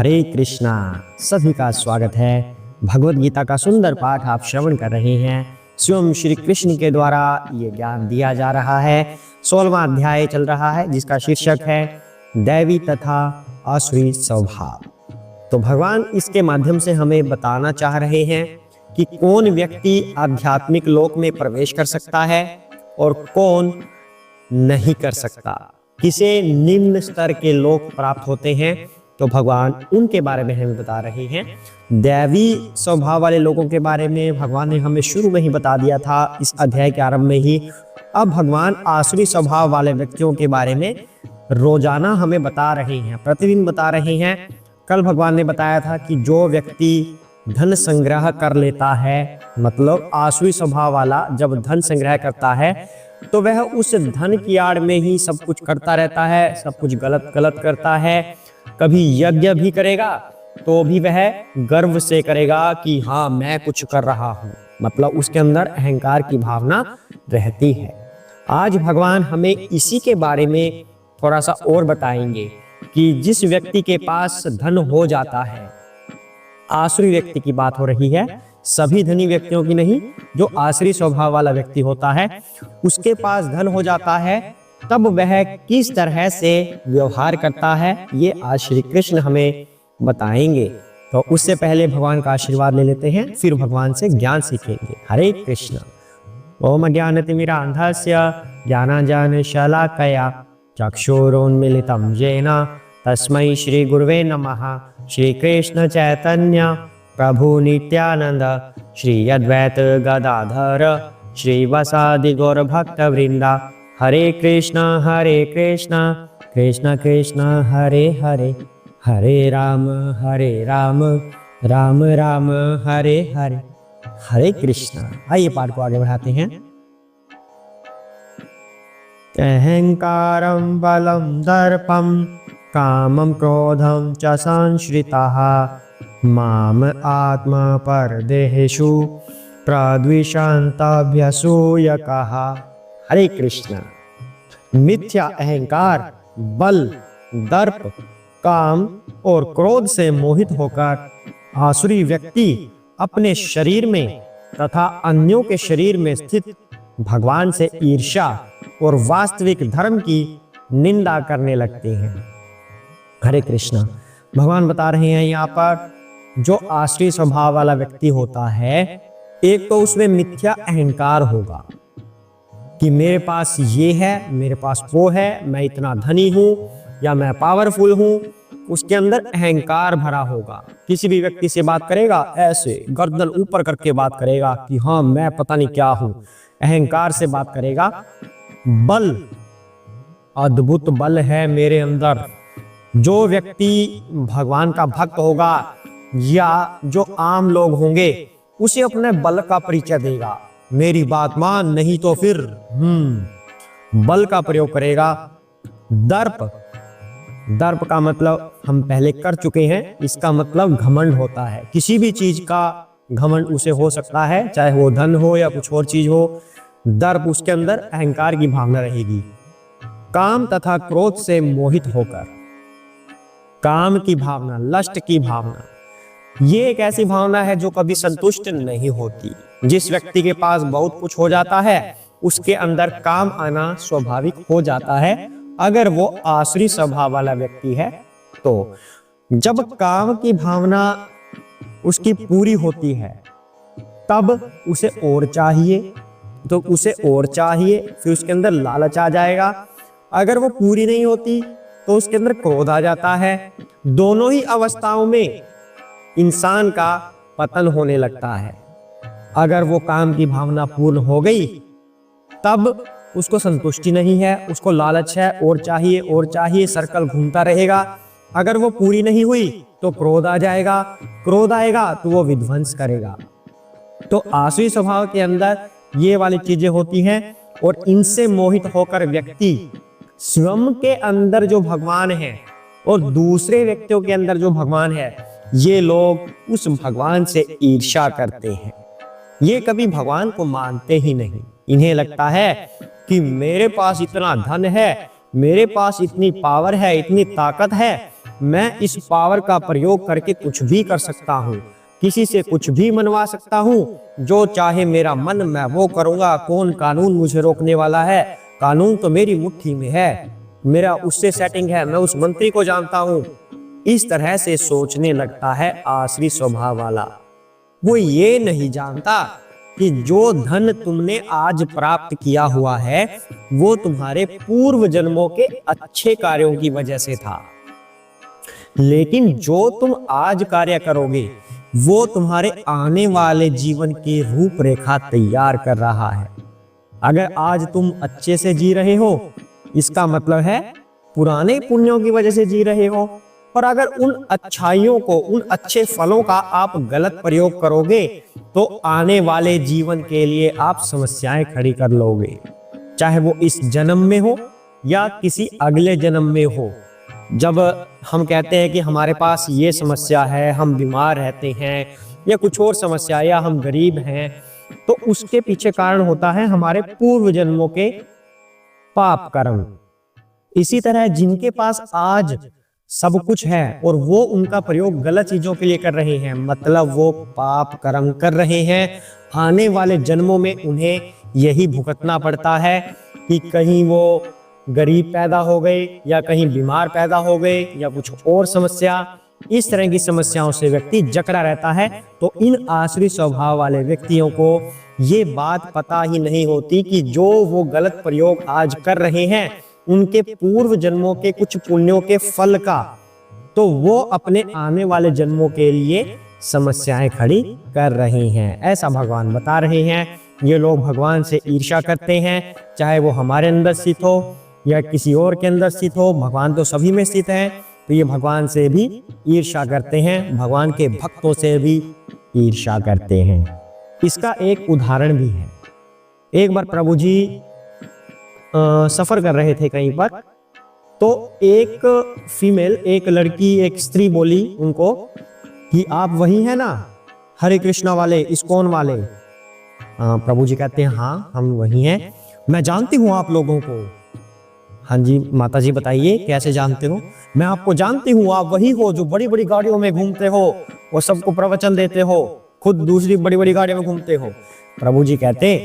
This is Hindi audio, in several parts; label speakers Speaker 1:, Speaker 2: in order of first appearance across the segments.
Speaker 1: हरे कृष्णा। सभी का स्वागत है। भगवत गीता का सुंदर पाठ आप श्रवण कर रहे हैं। स्वयं श्री कृष्ण के द्वारा ये ज्ञान दिया जा रहा है। 16वां अध्याय चल रहा है जिसका शीर्षक है दैवी तथा आसुरी स्वभाव। तो भगवान इसके माध्यम से हमें बताना चाह रहे हैं कि कौन व्यक्ति आध्यात्मिक लोक में प्रवेश कर सकता है और कौन नहीं कर सकता, किसे निम्न स्तर के लोक प्राप्त होते हैं। तो भगवान उनके बारे में हमें बता रहे हैं। दैवी स्वभाव वाले लोगों के बारे में भगवान ने हमें शुरू में ही बता दिया था, इस अध्याय के आरंभ में ही। अब भगवान आसुरी स्वभाव वाले व्यक्तियों के बारे में रोजाना हमें बता रहे हैं, प्रतिदिन बता रहे हैं। कल भगवान ने बताया था कि जो व्यक्ति धन संग्रह कर लेता है, मतलब आसुरी स्वभाव वाला जब धन संग्रह करता है तो वह उस धन की आड़ में ही सब कुछ करता रहता है, सब कुछ गलत गलत करता है। कभी यज्ञ भी करेगा तो भी वह गर्व से करेगा कि हाँ मैं कुछ कर रहा हूँ, मतलब उसके अंदर अहंकार की भावना रहती है। आज भगवान हमें इसी के बारे में थोड़ा सा और बताएंगे कि जिस व्यक्ति के पास धन हो जाता है, आसुरी व्यक्ति की बात हो रही है, सभी धनी व्यक्तियों की नहीं, जो आसुरी स्वभाव वाला व्यक्ति होता है उसके पास धन हो जाता है तब वह किस तरह से व्यवहार करता है, ये आज श्री कृष्ण हमें बताएंगे। तो उससे पहले भगवान का आशीर्वाद ले लेते हैं, फिर भगवान से ज्ञान सीखेंगे। हरे कृष्ण। ओम ज्ञानतिमिरान्धस्य ज्ञानाञ्जनशलाकया चक्षुरुन्मीलितं येन तस्मै श्री गुरुवे नमः। श्री कृष्ण चैतन्य प्रभु नित्यानंद श्री अद्वैत गदाधर श्रीवासादि गौर भक्त वृंदा। हरे कृष्ण कृष्ण कृष्ण हरे हरे, हरे राम राम राम हरे हरे। हरे कृष्ण। आइए पाठ को आगे बढ़ाते हैं। अहंकारं बलं दर्पं कामं क्रोधं च संश्रिताः माम आत्मा परदेहेषु प्रद्विषन्तभ्यसूयकाः। हरे कृष्ण। मिथ्या अहंकार, बल, दर्प, काम और क्रोध से मोहित होकर आसुरी व्यक्ति अपने शरीर में तथा अन्यों के शरीर में स्थित भगवान से ईर्ष्या और वास्तविक धर्म की निंदा करने लगते हैं। हरे कृष्ण। भगवान बता रहे हैं यहाँ पर जो आसुरी स्वभाव वाला व्यक्ति होता है, एक तो उसमें मिथ्या अहंकार होगा कि मेरे पास ये है, मेरे पास वो है, मैं इतना धनी हूँ या मैं पावरफुल हूँ। उसके अंदर अहंकार भरा होगा। किसी भी व्यक्ति से बात करेगा ऐसे गर्दन ऊपर करके बात करेगा कि हाँ मैं पता नहीं क्या हूँ, अहंकार से बात करेगा। बल, अद्भुत बल है मेरे अंदर। जो व्यक्ति भगवान का भक्त होगा या जो आम लोग होंगे उसे अपने बल का परिचय देगा, मेरी बात मान नहीं तो फिर बल का प्रयोग करेगा। दर्प, दर्प का मतलब हम पहले कर चुके हैं, इसका मतलब घमंड होता है। किसी भी चीज का घमंड उसे हो सकता है, चाहे वो धन हो या कुछ और चीज हो। दर्प, उसके अंदर अहंकार की भावना रहेगी। काम तथा क्रोध से मोहित होकर, काम की भावना, लस्ट की भावना, ये एक ऐसी भावना है जो कभी संतुष्ट नहीं होती। जिस व्यक्ति के पास बहुत कुछ हो जाता है उसके अंदर काम आना स्वाभाविक हो जाता है, अगर वो आसुरी स्वभाव वाला व्यक्ति है तो। जब काम की भावना उसकी पूरी होती है तब उसे और चाहिए, तो उसे और चाहिए, फिर उसके अंदर लालच आ जाएगा। अगर वो पूरी नहीं होती तो उसके अंदर क्रोध आ जाता है। दोनों ही अवस्थाओं में इंसान का पतन होने लगता है। अगर वो काम की भावना पूर्ण हो गई तब उसको संतुष्टि नहीं है, उसको लालच है, और चाहिए, सर्कल घूमता रहेगा। अगर वो पूरी नहीं हुई तो क्रोध आ जाएगा, क्रोध आएगा तो वो विध्वंस करेगा। तो आसुरी स्वभाव के अंदर ये वाली चीजें होती हैं और इनसे मोहित होकर व्यक्ति स्वयं के अंदर जो भगवान है और दूसरे व्यक्तियों के अंदर जो भगवान है, ये लोग उस भगवान से ईर्ष्या करते हैं। ये कभी भगवान को मानते ही नहीं। इन्हें लगता है कि मेरे पास इतना धन है, मेरे पास इतनी पावर है, इतनी ताकत है, मैं इस पावर का प्रयोग करके कुछ भी कर सकता हूँ, किसी से कुछ भी मनवा सकता हूँ, जो चाहे मेरा मन मैं वो करूंगा। कौन कानून मुझे रोकने वाला है? कानून तो मेरी मुट्ठी में है, मेरा उससे सेटिंग है, मैं उस मंत्री को जानता हूँ। इस तरह से सोचने लगता है आसुरी स्वभाव वाला। वो ये नहीं जानता कि जो धन तुमने आज प्राप्त किया हुआ है वो तुम्हारे पूर्व जन्मों के अच्छे कार्यों की वजह से था, लेकिन जो तुम आज कार्य करोगे वो तुम्हारे आने वाले जीवन की रूपरेखा तैयार कर रहा है। अगर आज तुम अच्छे से जी रहे हो, इसका मतलब है पुराने पुण्यों की वजह से जी रहे हो। और अगर उन अच्छाइयों को, उन अच्छे फलों का आप गलत प्रयोग करोगे तो आने वाले जीवन के लिए आप समस्याएं खड़ी कर लोगे, चाहे वो इस जन्म में हो या किसी अगले जन्म में हो। जब हम कहते हैं कि हमारे पास ये समस्या है, हम बीमार रहते हैं या कुछ और समस्या, या हम गरीब हैं, तो उसके पीछे कारण होता है हमारे पूर्व जन्मों के पाप कर्म। इसी तरह जिनके पास आज सब कुछ है और वो उनका प्रयोग गलत चीजों के लिए कर रहे हैं, मतलब वो पाप कर्म कर रहे हैं, आने वाले जन्मों में उन्हें यही भुगतना पड़ता है कि कहीं वो गरीब पैदा हो गए या कहीं बीमार पैदा हो गए या कुछ और समस्या। इस तरह की समस्याओं से व्यक्ति जकड़ा रहता है। तो इन आसुरी स्वभाव वाले व्यक्तियों को ये बात पता ही नहीं होती कि जो वो गलत प्रयोग आज कर रहे हैं उनके पूर्व जन्मों के कुछ पुण्यों के फल का, तो वो अपने आने वाले जन्मों के लिए समस्याएं खड़ी कर रहे हैं। ऐसा भगवान बता रहे हैं। ये लोग भगवान से ईर्ष्या करते हैं, चाहे वो हमारे अंदर स्थित हो या किसी और के अंदर स्थित हो, भगवान तो सभी में स्थित है। तो ये भगवान से भी ईर्ष्या करते हैं, भगवान के भक्तों से भी ईर्ष्या करते हैं। इसका एक उदाहरण भी है। एक बार प्रभु जी सफर कर रहे थे कहीं पर, तो एक फीमेल, एक लड़की, एक स्त्री बोली उनको कि आप वही हैं ना, हरे कृष्णा वाले, इस्कॉन वाले। प्रभु जी कहते हैं हाँ हम वही हैं, मैं जानती हूँ आप लोगों को। हाँ जी माता जी बताइए कैसे जानते हो? मैं आपको जानती हूँ, आप वही हो जो बड़ी बड़ी गाड़ियों में घूमते हो और सबको प्रवचन देते हो, खुद दूसरी बड़ी बड़ी गाड़ियों में घूमते हो। प्रभु जी कहते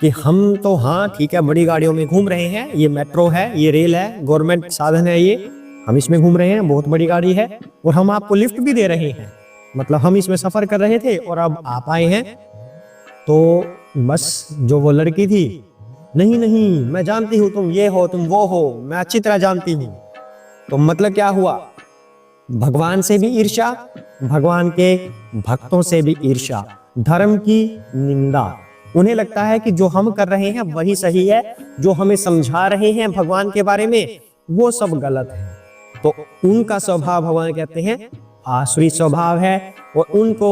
Speaker 1: कि हम तो हाँ ठीक है बड़ी गाड़ियों में घूम रहे हैं, ये मेट्रो है, ये रेल है, गवर्नमेंट साधन है, ये हम इसमें घूम रहे हैं, बहुत बड़ी गाड़ी है और हम आपको लिफ्ट भी दे रहे हैं, मतलब हम इसमें सफर कर रहे थे और अब आप आए हैं। तो बस जो वो लड़की थी, नहीं नहीं मैं जानती हूँ तुम ये हो, तुम वो हो, मैं अच्छी तरह जानती हूँ। तो मतलब क्या हुआ? भगवान से भी ईर्ष्या, भगवान के भक्तों से भी ईर्ष्या, धर्म की निंदा। उन्हें लगता है कि जो हम कर रहे हैं वही सही है, जो हमें समझा रहे हैं भगवान के बारे में वो सब गलत है। तो उनका स्वभाव भगवान कहते हैं आसुरी स्वभाव है और उनको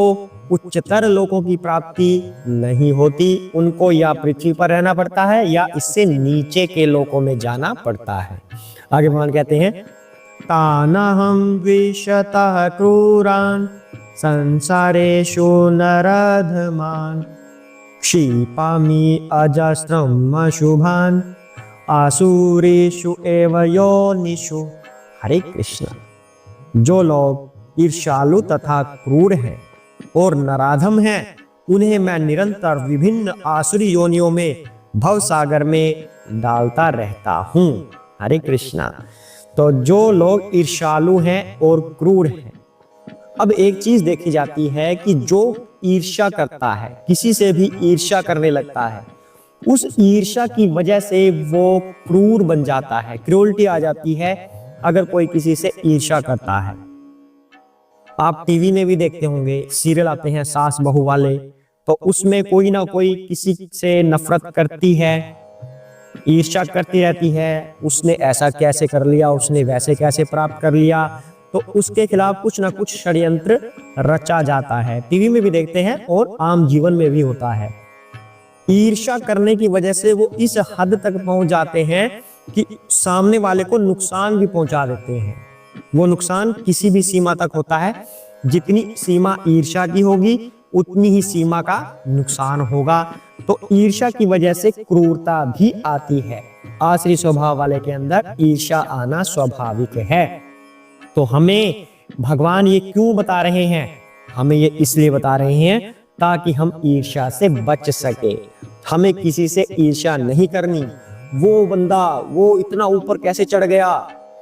Speaker 1: उच्चतर लोकों की प्राप्ति नहीं होती। उनको या पृथ्वी पर रहना पड़ता है या इससे नीचे के लोकों में जाना पड़ता है। आगे भगवान कहते हैं तानहं विशतः क्रूरान् संसारेषु नराधमान् क्षिपामि अजस्रम् अशुभान् आसुरीषु एव योनिषु। हरे कृष्ण। जो लोग ईर्ष्यालु तथा क्रूर हैं और नराधम हैं, उन्हें मैं निरंतर विभिन्न आसुरी योनियों में भवसागर में डालता रहता हूँ। हरे कृष्णा। तो जो लोग ईर्ष्यालु हैं और क्रूर हैं, अब एक चीज देखी जाती है कि जो ईर्ष्या करता है, किसी से भी ईर्ष्या करने लगता है, उस ईर्ष्या की वजह से वो क्रूर बन जाता है, क्रूरटी आ जाती है अगर कोई किसी से ईर्ष्या करता है। आप टीवी में भी देखते होंगे, सीरियल आते हैं सास बहू वाले, तो उसमें कोई ना कोई किसी से नफरत करती है, ईर्ष्या करती रहती है, उसने ऐसा कैसे कर लिया, उसने वैसे कैसे प्राप्त कर लिया, तो उसके खिलाफ कुछ ना कुछ षड्यंत्र रचा जाता है। टीवी में भी देखते हैं और आम जीवन में भी होता है। ईर्ष्या करने की वजह से वो इस हद तक पहुंच जाते हैं कि सामने वाले को नुकसान भी पहुंचा देते हैं। वो नुकसान किसी भी सीमा तक होता है, जितनी सीमा ईर्ष्या की होगी उतनी ही सीमा का नुकसान होगा। तो ईर्ष्या की वजह से क्रूरता भी आती है। आसुरी स्वभाव वाले के अंदर ईर्ष्या आना स्वाभाविक है। तो हमें भगवान ये क्यों बता रहे हैं? हमें ये इसलिए बता रहे हैं ताकि हम ईर्ष्या से बच सके। हमें किसी से ईर्ष्या नहीं करनी। वो बंदा वो इतना ऊपर कैसे चढ़ गया,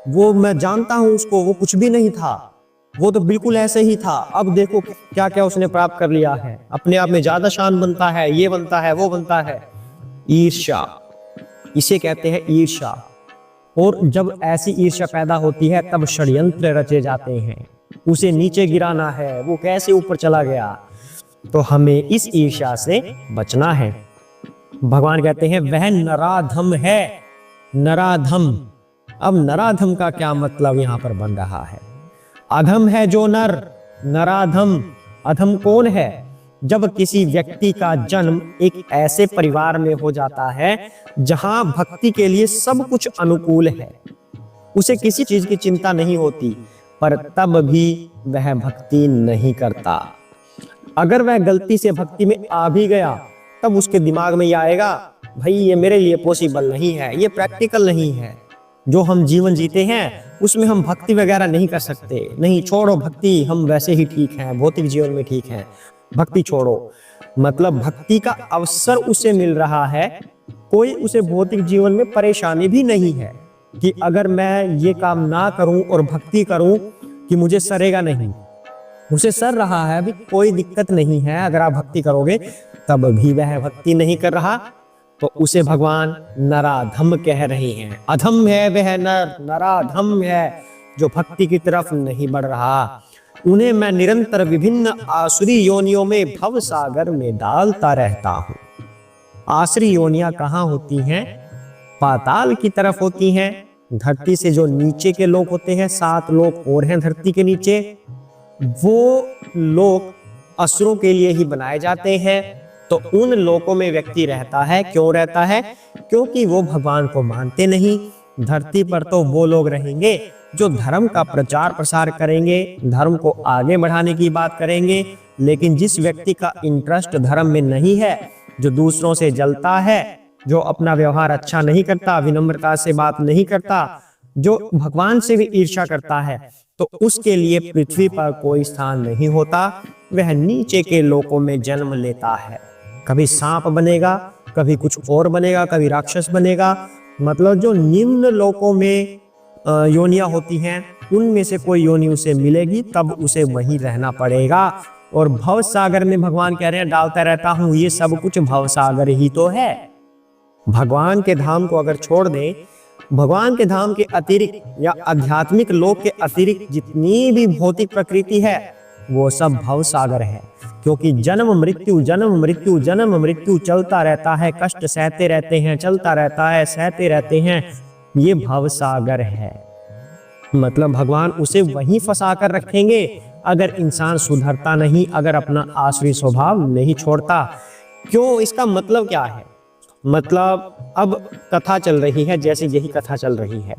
Speaker 1: वो मैं जानता हूं उसको, वो कुछ भी नहीं था, वो तो बिल्कुल ऐसे ही था, अब देखो क्या क्या उसने प्राप्त कर लिया है। अपने आप में ज्यादा शान बनता है, ये बनता है, वो बनता है। ईर्ष्या, इसे कहते हैं ईर्ष्या। और जब ऐसी ईर्ष्या पैदा होती है तब षड्यंत्र रचे जाते हैं, उसे नीचे गिराना है, वो कैसे ऊपर चला गया। तो हमें इस ईर्ष्या से बचना है। भगवान कहते हैं वह नराधम है। नराधम, अब नराधम का क्या मतलब यहां पर बन रहा है? अधम है जो नर, नराधम। अधम कौन है? जब किसी व्यक्ति का जन्म एक ऐसे परिवार में हो जाता है जहां भक्ति के लिए सब कुछ अनुकूल है, उसे किसी चीज की चिंता नहीं होती, पर तब भी वह भक्ति नहीं करता। अगर वह गलती से भक्ति में आ भी गया तब उसके दिमाग में ये आएगा, भाई ये मेरे लिए पॉसिबल नहीं है, ये प्रैक्टिकल नहीं है, जो हम जीवन जीते हैं उसमें हम भक्ति वगैरह नहीं कर सकते। नहीं, छोड़ो भक्ति, हम वैसे ही ठीक हैं, भौतिक जीवन में ठीक हैं, भक्ति छोड़ो। मतलब भक्ति का अवसर उसे मिल रहा है, कोई उसे भौतिक जीवन में परेशानी भी नहीं है कि अगर मैं ये काम ना करूं और भक्ति करूं कि मुझे सरेगा नहीं। उसे सर रहा है, अभी कोई दिक्कत नहीं है, अगर आप भक्ति करोगे। तब भी वह भक्ति नहीं कर रहा तो उसे भगवान नराधम कह रहे हैं। अधम है वह नर, नराधम है जो भक्ति की तरफ नहीं बढ़ रहा। उन्हें मैं निरंतर विभिन्न आसुरी योनियों में भव सागर में डालता रहता हूं। आसुरी योनियां कहाँ होती हैं? पाताल की तरफ होती हैं। धरती से जो नीचे के लोग होते हैं, 7 लोग और हैं धरती के नीचे, वो लोग असुरों के लिए ही बनाए जाते हैं। तो उन लोकों में व्यक्ति रहता है। क्यों रहता है? क्योंकि वो भगवान को मानते नहीं। धरती पर तो वो लोग रहेंगे जो धर्म का प्रचार प्रसार करेंगे, धर्म को आगे बढ़ाने की बात करेंगे। लेकिन जिस व्यक्ति का इंटरेस्ट धर्म में नहीं है, जो दूसरों से जलता है, जो अपना व्यवहार अच्छा नहीं करता, विनम्रता से बात नहीं करता, जो भगवान से भी ईर्ष्या करता है, तो उसके लिए पृथ्वी पर कोई स्थान नहीं होता। वह नीचे के लोकों में जन्म लेता है। कभी सांप बनेगा, कभी कुछ और बनेगा, कभी राक्षस बनेगा। मतलब जो निम्न लोकों में योनियां होती हैं, उनमें से कोई योनि उसे मिलेगी, तब उसे वहीं रहना पड़ेगा। और भव सागर में भगवान कह रहे हैं डालता रहता हूं, ये सब कुछ भव सागर ही तो है। भगवान के धाम को अगर छोड़ दें, भगवान के धाम के अतिरिक्त या आध्यात्मिक लोक के अतिरिक्त जितनी भी भौतिक प्रकृति है, वो सब भव सागर है। क्योंकि जन्म मृत्यु, जन्म मृत्यु, जन्म मृत्यु चलता रहता है, कष्ट सहते रहते हैं, चलता रहता है, सहते रहते हैं, ये भव सागर है। मतलब भगवान उसे वहीं फंसा कर रखेंगे अगर इंसान सुधरता नहीं, अगर अपना आसुरी स्वभाव नहीं छोड़ता। क्यों? इसका मतलब क्या है? मतलब अब कथा चल रही है, जैसे यही कथा चल रही है,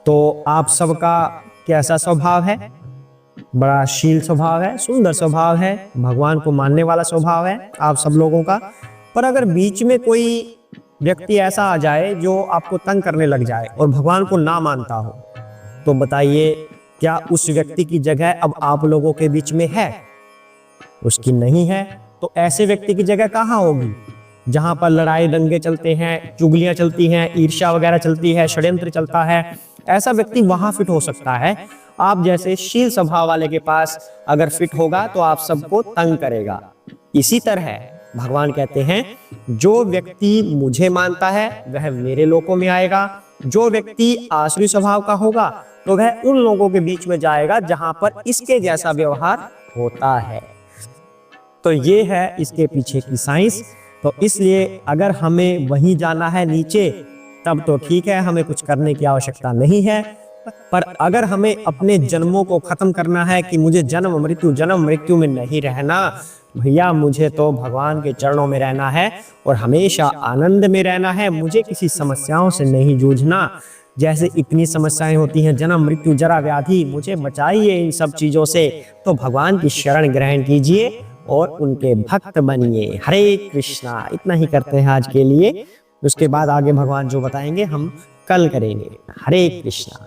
Speaker 1: तो आप सबका कैसा स्वभाव है? बड़ा शील स्वभाव है, सुंदर स्वभाव है, भगवान को मानने वाला स्वभाव है आप सब लोगों का। पर अगर बीच में कोई व्यक्ति ऐसा आ जाए जो आपको तंग करने लग जाए और भगवान को ना मानता हो, तो बताइए क्या उस व्यक्ति की जगह अब आप लोगों के बीच में है? उसकी नहीं है। तो ऐसे व्यक्ति की जगह कहाँ होगी? जहां पर लड़ाई दंगे चलते हैं, चुगलियां चलती हैं, ईर्ष्या वगैरह चलती है, षड्यंत्र चलता है, ऐसा व्यक्ति वहां फिट हो सकता है। आप जैसे शील स्वभाव वाले के पास अगर फिट होगा तो आप सबको तंग करेगा। इसी तरह भगवान कहते हैं जो व्यक्ति मुझे मानता है वह मेरे लोकों में आएगा। जो व्यक्ति आसुरी स्वभाव का होगा तो वह उन लोगों के बीच में जाएगा जहां पर इसके जैसा व्यवहार होता है। तो ये है इसके पीछे की साइंस। तो इसलिए अगर हमें वहीं जाना है नीचे, तब तो ठीक है, हमें कुछ करने की आवश्यकता नहीं है। पर अगर हमें अपने जन्मों को खत्म करना है कि मुझे जन्म मृत्यु में नहीं रहना, भैया मुझे तो भगवान के चरणों में रहना है और हमेशा आनंद में रहना है। मुझे किसी समस्याओं से नहीं जूझना। जैसे इतनी समस्याएं होती हैं, जन्म मृत्यु जरा व्याधि, मुझे बचाइए इन सब चीजों से। तो भगवान की शरण ग्रहण कीजिए और उनके भक्त बनिए। हरे कृष्णा। इतना ही करते हैं आज के लिए, उसके बाद आगे भगवान जो बताएंगे हम कल करेंगे। हरे कृष्णा।